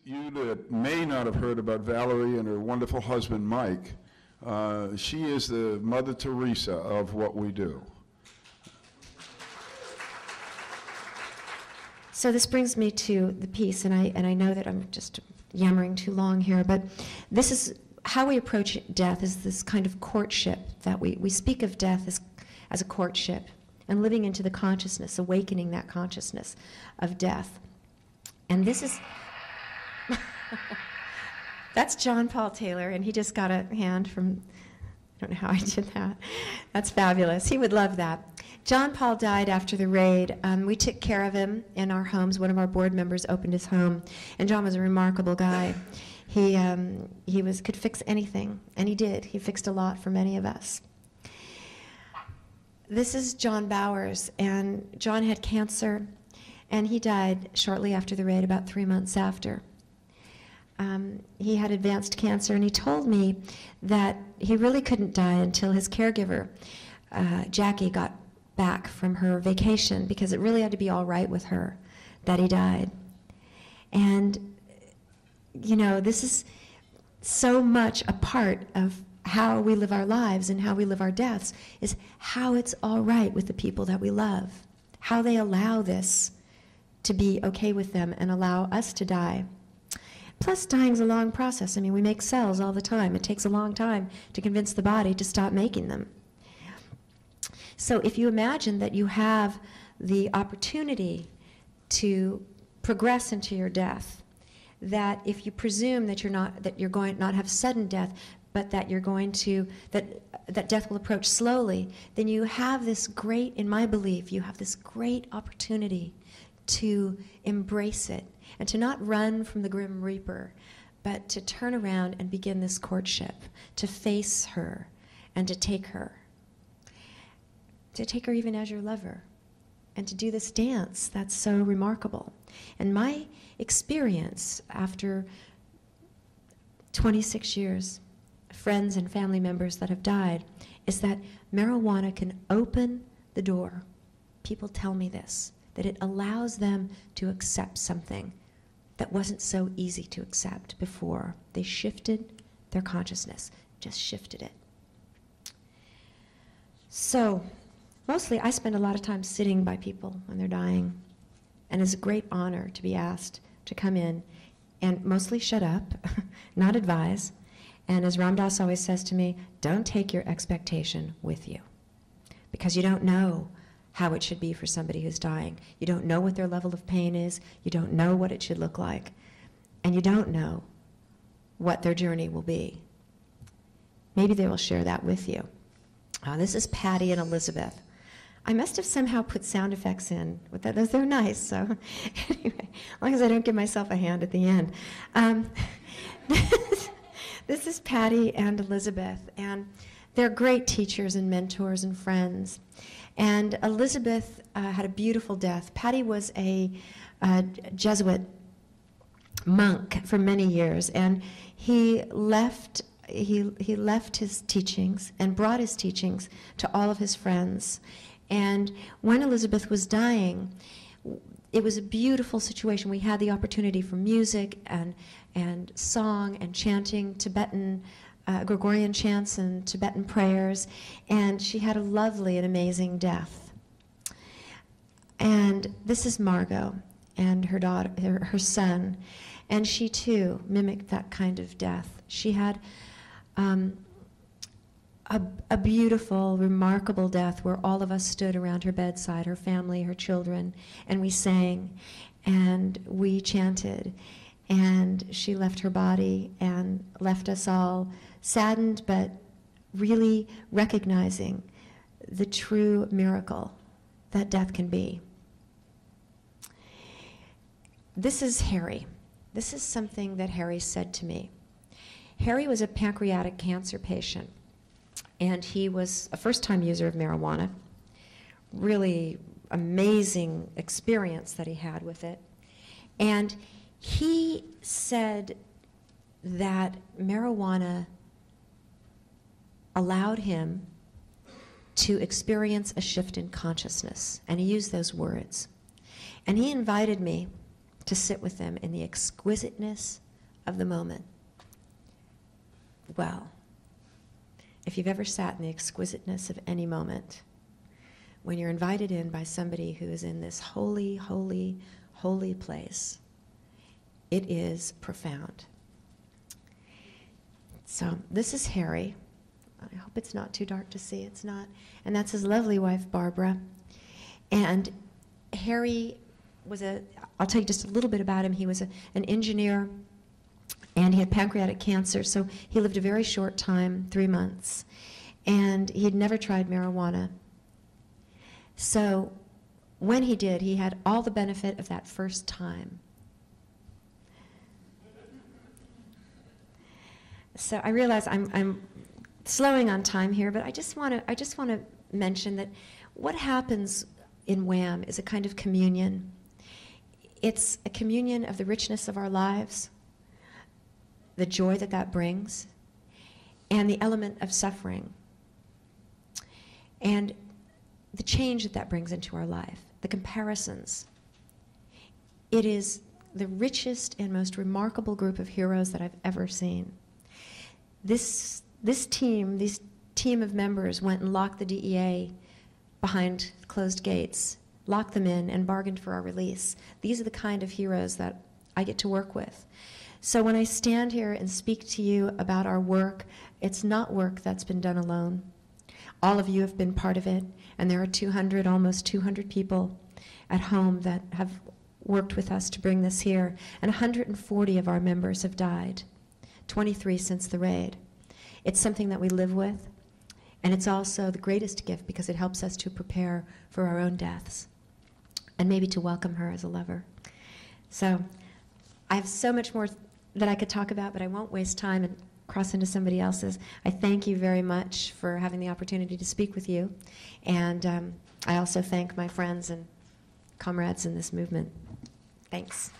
you that may not have heard about Valerie and her wonderful husband, Mike, she is the Mother Teresa of what we do. So this brings me to the piece, and I know that I'm just yammering too long here, but this is how we approach death, is this kind of courtship, that we speak of death as a courtship, and living into the consciousness, awakening that consciousness of death. And this is, that's John Paul Taylor, and he just got a hand from, I don't know how I did that. That's fabulous. He would love that. John Paul died after the raid. We took care of him in our homes. One of our board members opened his home, and John was a remarkable guy. He could fix anything, and he did. He fixed a lot for many of us. This is John Bowers, and John had cancer, and he died shortly after the raid, about 3 months after. He had advanced cancer, and he told me that he really couldn't die until his caregiver, Jackie, got back from her vacation, because it really had to be all right with her that he died. And, you know, this is so much a part of how we live our lives and how we live our deaths, is how it's all right with the people that we love, how they allow this to be okay with them and allow us to die. Plus, dying's a long process. I mean, we make cells all the time. It takes a long time to convince the body to stop making them. So if you imagine that you have the opportunity to progress into your death, that if you presume that you're going to not have sudden death, but that you're going to, that death will approach slowly, then you have this great, in my belief, you have this great opportunity to embrace it and to not run from the Grim Reaper, but to turn around and begin this courtship, to face her and to take her even as your lover, and to do this dance that's so remarkable. And my experience after 26 years, friends and family members that have died, is that marijuana can open the door. People tell me this, that it allows them to accept something that wasn't so easy to accept before. They shifted their consciousness, just shifted it. So, mostly I spend a lot of time sitting by people when they're dying, and it's a great honor to be asked to come in and mostly shut up, not advise. And as Ram Dass always says to me, don't take your expectation with you, because you don't know how it should be for somebody who's dying. You don't know what their level of pain is. You don't know what it should look like. And you don't know what their journey will be. Maybe they will share that with you. This is Patty and Elizabeth. I must have somehow put sound effects in with that. They're nice, so anyway, as long as I don't give myself a hand at the end. This is Patty and Elizabeth, and they're great teachers and mentors and friends. And Elizabeth had a beautiful death. Patty was a Jesuit monk for many years, and he left his teachings and brought his teachings to all of his friends. And when Elizabeth was dying, it was a beautiful situation. We had the opportunity for music and song and chanting Tibetan Gregorian chants and Tibetan prayers, and she had a lovely and amazing death. And this is Margot and her daughter, her son, and she too mimicked that kind of death. She had a beautiful, remarkable death where all of us stood around her bedside, her family, her children, and we sang and we chanted. And she left her body and left us all saddened, but really recognizing the true miracle that death can be. This is Harry. This is something that Harry said to me. Harry was a pancreatic cancer patient, and he was a first-time user of marijuana. Really amazing experience that he had with it. And he said that marijuana allowed him to experience a shift in consciousness, and he used those words. And he invited me to sit with them in the exquisiteness of the moment. Well, if you've ever sat in the exquisiteness of any moment, when you're invited in by somebody who is in this holy, holy, holy place, it is profound. So this is Harry. I hope it's not too dark to see. It's not. And that's his lovely wife, Barbara. And Harry was I'll tell you just a little bit about him. He was an engineer, and he had pancreatic cancer, so he lived a very short time, 3 months. And he had never tried marijuana. So when he did, he had all the benefit of that first time. So I realize I'm slowing on time here, but I just want to mention that what happens in WAMM is a kind of communion. It's a communion of the richness of our lives, the joy that that brings, and the element of suffering, and the change that that brings into our life, the comparisons. It is the richest and most remarkable group of heroes that I've ever seen. This team of members went and locked the DEA behind closed gates, locked them in, and bargained for our release. These are the kind of heroes that I get to work with. So when I stand here and speak to you about our work, it's not work that's been done alone. All of you have been part of it, and there are almost 200 people at home that have worked with us to bring this here, and 140 of our members have died, 23 since the raid. It's something that we live with, and it's also the greatest gift because it helps us to prepare for our own deaths and maybe to welcome her as a lover. So I have so much more that I could talk about, but I won't waste time and cross into somebody else's. I thank you very much for having the opportunity to speak with you, and I also thank my friends and comrades in this movement. Thanks.